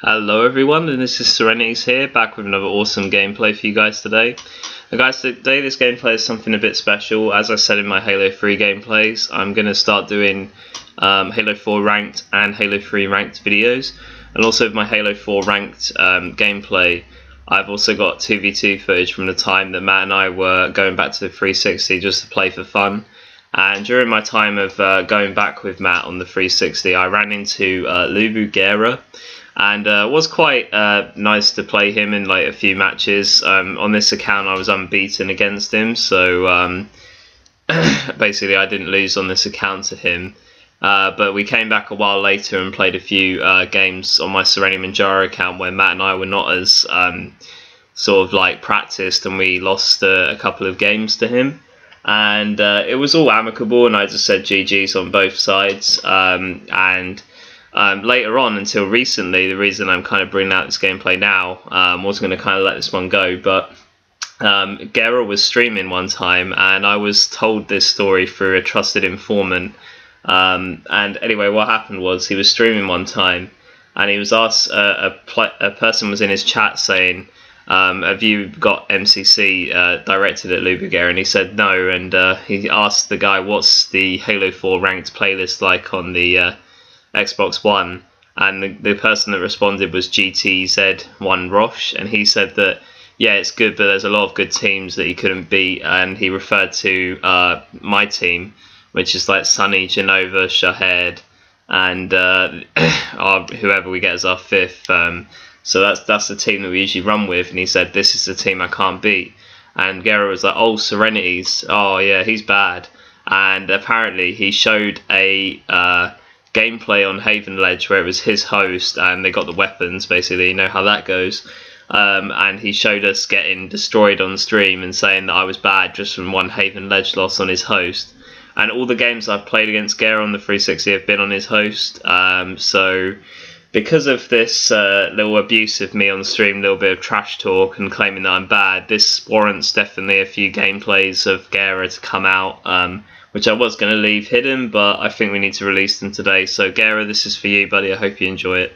Hello everyone, and this is Serenities here, back with another awesome gameplay for you guys today. Now guys, today this gameplay is something a bit special. As I said in my Halo 3 gameplays, I'm going to start doing Halo 4 ranked and Halo 3 ranked videos. And also with my Halo 4 ranked gameplay, I've also got 2v2 footage from the time that Matt and I were going back to the 360 just to play for fun. And during my time of going back with Matt on the 360, I ran into GERA. And it was quite nice to play him in like a few matches. On this account I was unbeaten against him, so basically I didn't lose on this account to him. But we came back a while later and played a few games on my Munjaros account where Matt and I were not as sort of like practiced, and we lost a couple of games to him. And it was all amicable, and I just said GG's on both sides. Later on, until recently, the reason I'm kind of bringing out this gameplay now, I was going to kind of let this one go, but GERA was streaming one time, and I was told this story through a trusted informant. And anyway, what happened was he was streaming one time, and he was asked, a person was in his chat saying, have you got MCC directed at GERA? And he said no, and he asked the guy, what's the Halo 4 ranked playlist like on the Xbox One, and the person that responded was GTZ1 Roche, and he said that yeah, it's good, but there's a lot of good teams that he couldn't beat, and he referred to my team, which is like Sunny, Genova, Shahed, and whoever we get as our fifth. So that's the team that we usually run with, and he said this is the team I can't beat, and GERA was like, oh, Serenities, oh yeah, he's bad. And apparently he showed a gameplay on Haven Ledge where it was his host and they got the weapons, basically, you know how that goes. And he showed us getting destroyed on stream and saying that I was bad just from one Haven Ledge loss on his host. And all the games I've played against GERA on the 360 have been on his host. So because of this little abuse of me on stream, a little bit of trash talk and claiming that I'm bad, this warrants definitely a few gameplays of GERA to come out, which I was going to leave hidden, but I think we need to release them today. So GERA, this is for you, buddy. I hope you enjoy it.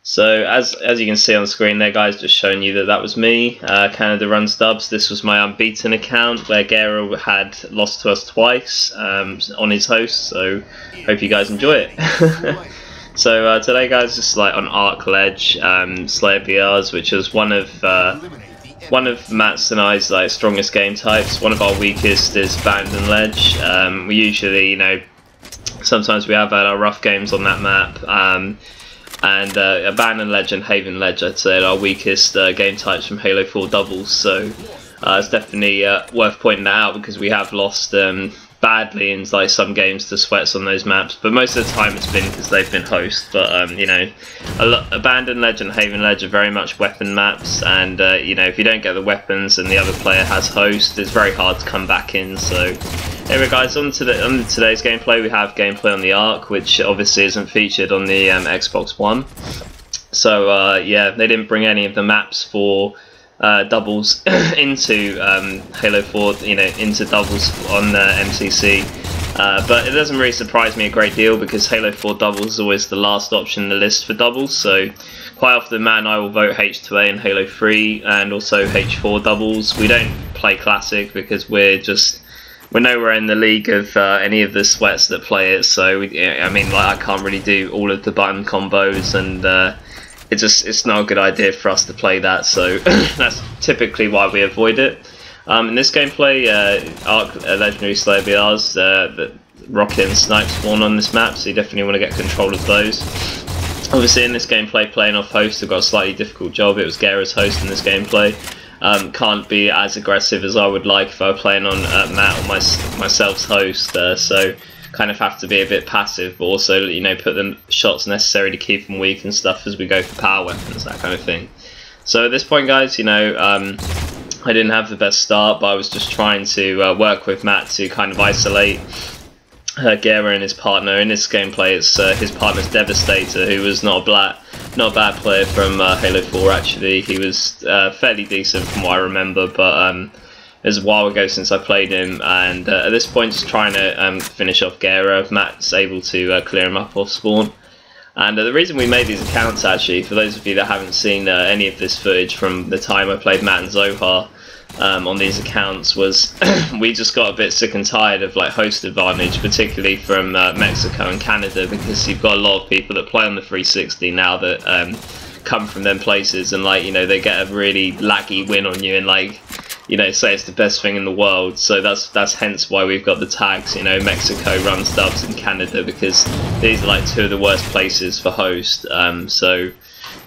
So as you can see on the screen there, guys, just showing you that was me. Canada Runs Dubs. This was my unbeaten account where GERA had lost to us twice on his host. So hope you guys enjoy it. So today, guys, this is like on Arc Ledge, Slayer BRs, which was one of Matt's and I's like strongest game types. One of our weakest is Abandoned Ledge. We usually, you know, sometimes we have had our rough games on that map. And Abandoned Ledge and Haven Ledge, I'd say, are our weakest game types from Halo 4 doubles. So it's definitely worth pointing that out, because we have lost badly in like some games to sweats on those maps, but most of the time it's been because they've been host. But you know, Abandoned Ledge and Haven Ledge are very much weapon maps, and you know, if you don't get the weapons and the other player has host, it's very hard to come back in. So anyway, guys, on today's gameplay, we have gameplay on the Arc, which obviously isn't featured on the Xbox One. So yeah, they didn't bring any of the maps for doubles into Halo 4, you know, into doubles on the MCC, but it doesn't really surprise me a great deal, because Halo 4 doubles is always the last option in the list for doubles. So quite often Matt and I will vote H2A in Halo 3 and also H4 doubles. We don't play Classic because we're nowhere in the league of any of the sweats that play it. So I mean, like, I can't really do all of the button combos, and it's not a good idea for us to play that, so that's typically why we avoid it. In this gameplay, Arc Legendary Slayer BRs, the Rocket and Snipe spawn on this map, so you definitely want to get control of those. Obviously in this gameplay, playing off host, I've got a slightly difficult job. It was GERA's host in this gameplay. Can't be as aggressive as I would like if I were playing on Matt or myself's host, so kind of have to be a bit passive, but also, you know, put the shots necessary to keep them weak and stuff as we go for power weapons, that kind of thing. So at this point, guys, you know, I didn't have the best start, but I was just trying to work with Matt to kind of isolate GERA and his partner. In this gameplay, it's his partner's Devastator, who was not a bad player from Halo 4 actually. He was fairly decent from what I remember, but it was a while ago since I played him, and at this point just trying to finish off GERA. Matt's able to clear him up off spawn. And the reason we made these accounts, actually, for those of you that haven't seen any of this footage from the time I played Matt and Zohar on these accounts, was we just got a bit sick and tired of like host advantage, particularly from Mexico and Canada, because you've got a lot of people that play on the 360 now that come from them places, and like, you know, they get a really laggy win on you and like, you know, say it's the best thing in the world. So that's hence why we've got the tags. You know, Mexico runs dubs in Canada because these are like two of the worst places for host. So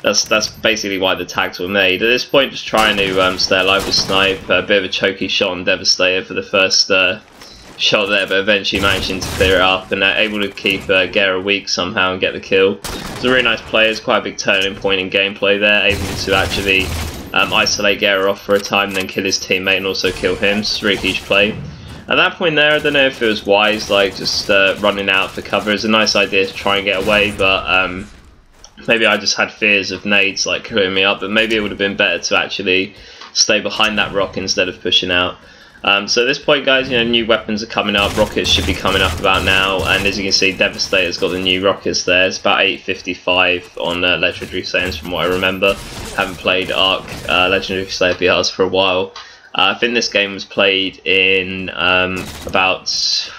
that's basically why the tags were made. At this point, just trying to stay alive with snipe. A bit of a choky shot on Devastator for the first shot there, but eventually managing to clear it up and able to keep GERA weak somehow and get the kill. It's a really nice play. It's quite a big turning point in gameplay there, able to actually isolate GERA off for a time, then kill his teammate and also kill him. It's a really huge play. At that point there, I don't know if it was wise, like just running out for cover. It's a nice idea to try and get away, but maybe I just had fears of nades like clearing me up. But maybe it would have been better to actually stay behind that rock instead of pushing out. So at this point, guys, you know, new weapons are coming up. Rockets should be coming up about now, and as you can see, Devastator's got the new rockets there. It's about 855 on Legendary Saiyans from what I remember. Haven't played Arc Legendary Slayer BRs for a while. I think this game was played in about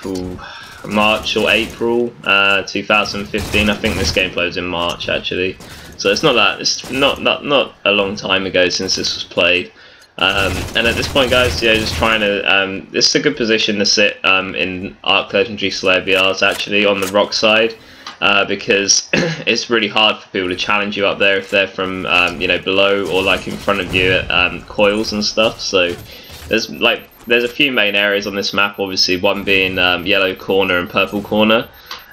March or April 2015. I think this gameplay was in March actually. So it's not a long time ago since this was played. And at this point, guys, yeah, just trying to, this is a good position to sit in Arc Legendary Slayer BRs actually on the rock side, because it's really hard for people to challenge you up there if they're from, you know, below or like in front of you at coils and stuff. So there's a few main areas on this map, obviously, one being yellow corner and purple corner.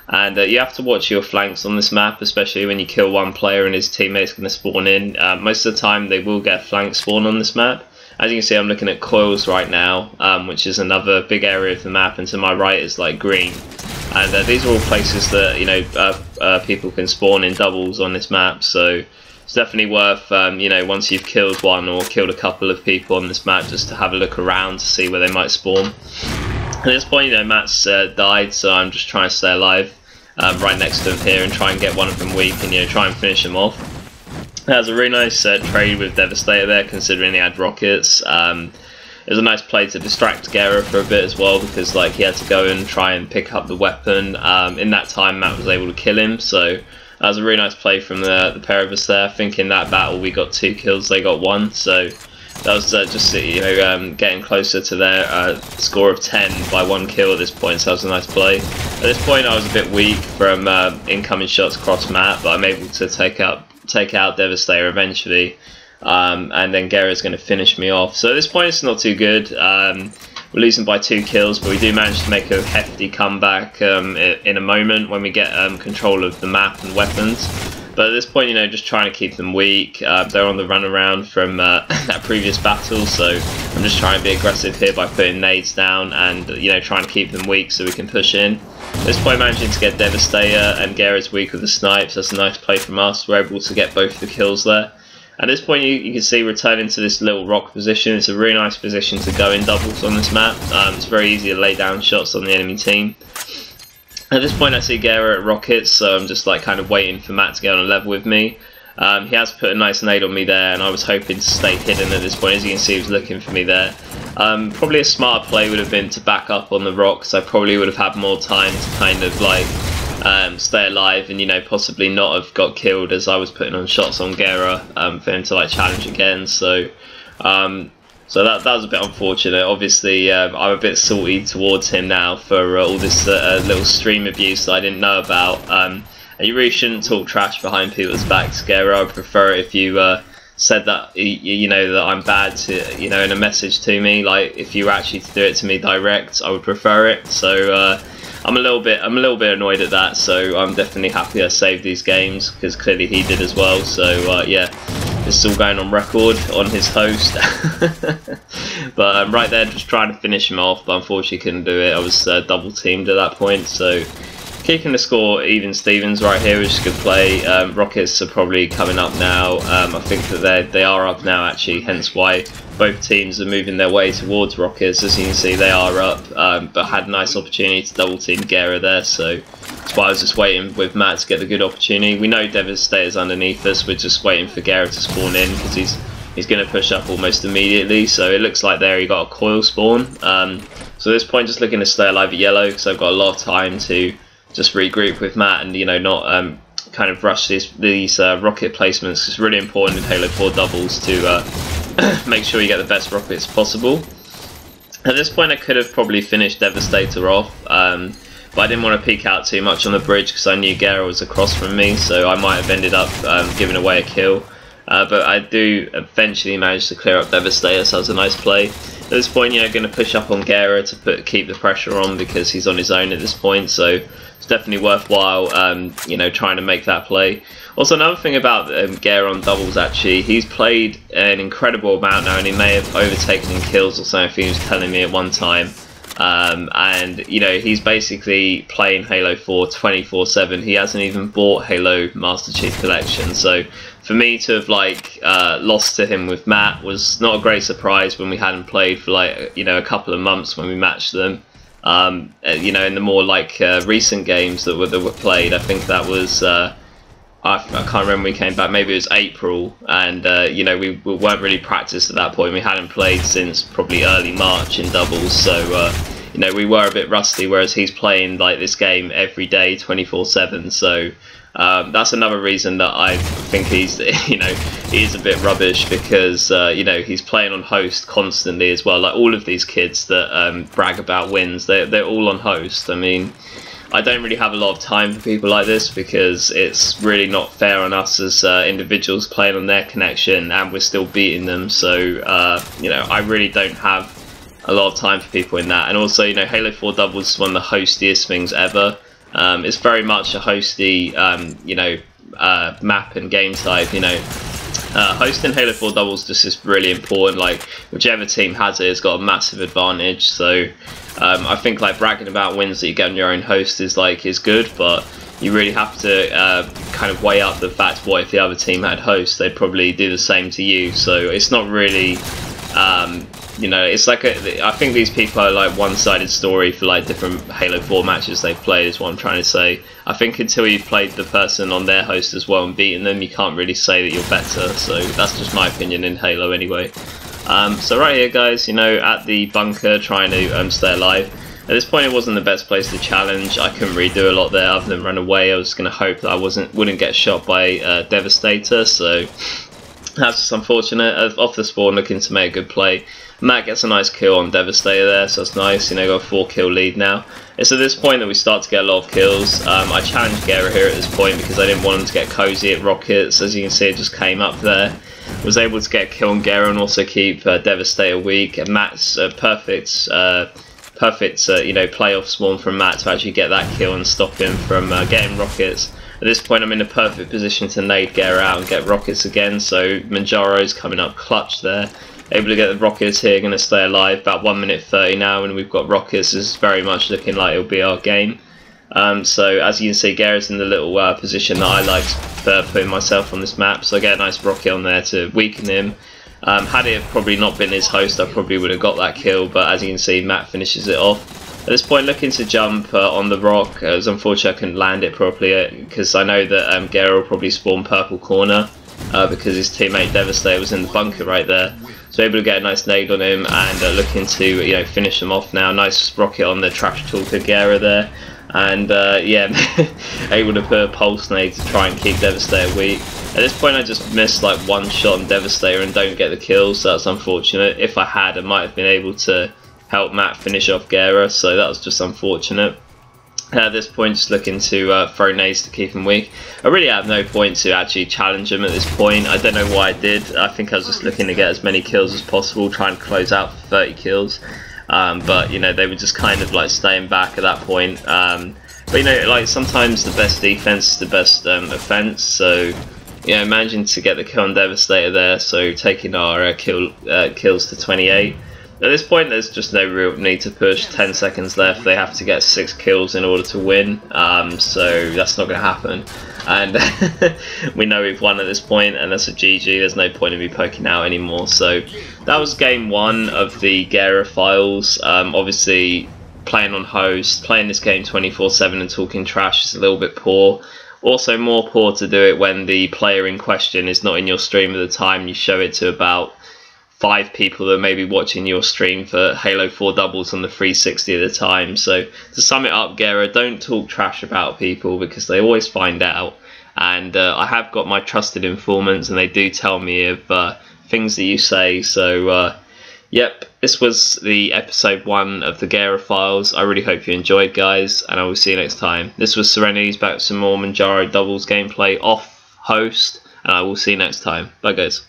And you have to watch your flanks on this map, especially when you kill one player and his teammate's going to spawn in. Most of the time they will get flank spawn on this map. As you can see, I'm looking at coils right now, which is another big area of the map, and to my right is like green. And these are all places that, you know, people can spawn in doubles on this map, so it's definitely worth, you know, once you've killed one or killed a couple of people on this map, just to have a look around to see where they might spawn. At this point, you know, Matt's died, so I'm just trying to stay alive right next to him here and try and get one of them weak and, you know, try and finish him off. That was a really nice trade with Devastator there, considering he had rockets. It was a nice play to distract GERA for a bit as well, because like he had to go and try and pick up the weapon. In that time, Matt was able to kill him, so that was a really nice play from the pair of us there. I think in that battle we got 2 kills, they got 1, so that was just, you know, getting closer to their score of 10 by 1 kill at this point, so that was a nice play. At this point I was a bit weak from incoming shots across map, but I'm able to take out Devastator eventually, and then GERA's going to finish me off. So at this point it's not too good. We're losing by 2 kills, but we do manage to make a hefty comeback in a moment when we get control of the map and weapons. But at this point, you know, just trying to keep them weak. They're on the run around from that previous battle, so I'm just trying to be aggressive here by putting nades down and, you know, trying to keep them weak so we can push in. At this point, managing to get Devastator, and GERA's weak with the snipes. That's a nice play from us. We're able to get both the kills there. At this point, you can see returning to this little rock position. It's a really nice position to go in doubles on this map. It's very easy to lay down shots on the enemy team. At this point I see GERA at rockets, so I'm just like kind of waiting for Matt to get on a level with me. He has put a nice nade on me there, and I was hoping to stay hidden at this point. As you can see, he was looking for me there. Probably a smarter play would have been to back up on the rocks. I probably would have had more time to kind of like stay alive and, you know, possibly not have got killed, as I was putting on shots on GERA for him to like challenge again. So so that was a bit unfortunate. Obviously, I'm a bit salty towards him now for all this little stream abuse that I didn't know about. And you really shouldn't talk trash behind people's backs, GERA. I would prefer it if you said that, you know, that I'm bad to, you know, in a message to me. Like if you were actually to do it to me direct, I would prefer it. So I'm a little bit annoyed at that. So I'm definitely happy I saved these games, because clearly he did as well. So yeah. This is all going on record on his host. But right there, just trying to finish him off, but unfortunately couldn't do it. I was double teamed at that point, so keeping the score even Stevens right here, which is a good play. Rockets are probably coming up now. I think that they are up now actually, hence why both teams are moving their way towards Rockets. As you can see, they are up, but had a nice opportunity to double team GERA there, so That's why I was just waiting with Matt to get the good opportunity. We know Devastator's underneath us. We're just waiting for GERA to spawn in because he's going to push up almost immediately. So it looks like there he got a coil spawn. So at this point, just looking to stay alive at yellow because I've got a lot of time to just regroup with Matt and, you know, not kind of rush these rocket placements. It's really important in Halo 4 doubles to make sure you get the best rockets possible. At this point, I could have probably finished Devastator off, but I didn't want to peek out too much on the bridge because I knew GERA was across from me, so I might have ended up giving away a kill. But I do eventually manage to clear up Devastator, so that was a nice play. At this point, you know, going to push up on GERA to keep the pressure on because he's on his own at this point, so it's definitely worthwhile, you know, trying to make that play. Also, another thing about GERA on doubles, actually, he's played an incredible amount now, and he may have overtaken in kills or something he was telling me at one time. And, you know, he's basically playing Halo 4 24/7. He hasn't even bought Halo Master Chief Collection, so for me to have, like, lost to him with Matt was not a great surprise when we hadn't played for, like, you know, a couple of months when we matched them. You know, in the more, like, recent games that were played, I think that was... I can't remember when we came back, maybe it was April, and you know, we weren't really practiced at that point. We hadn't played since probably early March in doubles, so you know, we were a bit rusty, whereas he's playing like this game every day 24/7, so that's another reason that I think he's, you know, he is a bit rubbish because you know, he's playing on host constantly as well. Like all of these kids that brag about wins, they're all on host. I mean, I don't really have a lot of time for people like this because it's really not fair on us as individuals playing on their connection and we're still beating them. So, you know, I really don't have a lot of time for people in that. And also, you know, Halo 4 doubles is one of the hostiest things ever. It's very much a hosty, you know, map and game type, you know. Hosting Halo 4 doubles just is really important. Like, whichever team has it has got a massive advantage. So I think like bragging about wins that you get on your own host is good, but you really have to kind of weigh up the fact, what if the other team had host? They'd probably do the same to you. So it's not really, you know, it's like I think these people are like one-sided story for like different Halo 4 matches they've played, is what I'm trying to say. I think until you've played the person on their host as well and beaten them, you can't really say that you're better. So that's just my opinion in Halo anyway. So right here, guys, you know, at the bunker, trying to stay alive. At this point, it wasn't the best place to challenge. I couldn't really do a lot there other than run away. I was going to hope that I wouldn't get shot by Devastator. So that's just unfortunate. Off the spawn, looking to make a good play. Matt gets a nice kill on Devastator there, so that's nice. You know, got a 4-kill lead now. It's at this point that we start to get a lot of kills. I challenged GERA here at this point because I didn't want him to get cozy at rockets. As you can see, it just came up there. Was able to get a kill on GERA and also keep Devastator weak. And Matt's perfect, you know, playoff spawn from Matt to actually get that kill and stop him from getting rockets. At this point, I'm in a perfect position to nade GERA out and get rockets again. So Munjaros coming up clutch there. Able to get the rockets here, going to stay alive. About 1 minute 30 now, and we've got rockets. This is very much looking like it'll be our game. So as you can see, GERA's in the little position that I like for putting myself on this map. So I get a nice rocket on there to weaken him. Had it probably not been his host, I probably would have got that kill. But as you can see, Matt finishes it off. At this point, looking to jump on the rock. It was unfortunate I couldn't land it properly because I know that GERA will probably spawn purple corner because his teammate Devastator was in the bunker right there. So able to get a nice nade on him and looking to, you know, finish him off now. Nice rocket on the trash talker GERA there. And yeah, able to put a pulse nade to try and keep Devastator weak. At this point I just missed like one shot on Devastator and don't get the kill, so that's unfortunate. If I had, I might have been able to help Matt finish off GERA, so that was just unfortunate. At this point, just looking to throw nades to keep him weak. I really have no point to actually challenge him at this point. I don't know why I did. I think I was just looking to get as many kills as possible, trying to close out for 30 kills. But, you know, they were just kind of like staying back at that point. But, you know, like sometimes the best defense is the best offense. So, you know, managing to get the kill on Devastator there, so taking our kills to 28. At this point, there's just no real need to push. 10 seconds left. They have to get 6 kills in order to win. So that's not going to happen. And we know we've won at this point, and that's a GG. There's no point in me poking out anymore. So that was game 1 of the GERA files. Obviously, playing on host, playing this game 24/7 and talking trash is a little bit poor. Also more poor to do it when the player in question is not in your stream at the time. You show it to about 5 people that may be watching your stream for Halo 4 doubles on the 360 at a time. So to sum it up, GERA, don't talk trash about people because they always find out. And I have got my trusted informants and they do tell me of things that you say. So yep, this was the episode 1 of the GERA files. I really hope you enjoyed, guys, and I will see you next time. This was Serenity's back with some more Munjaro doubles gameplay off host, and I will see you next time. Bye, guys.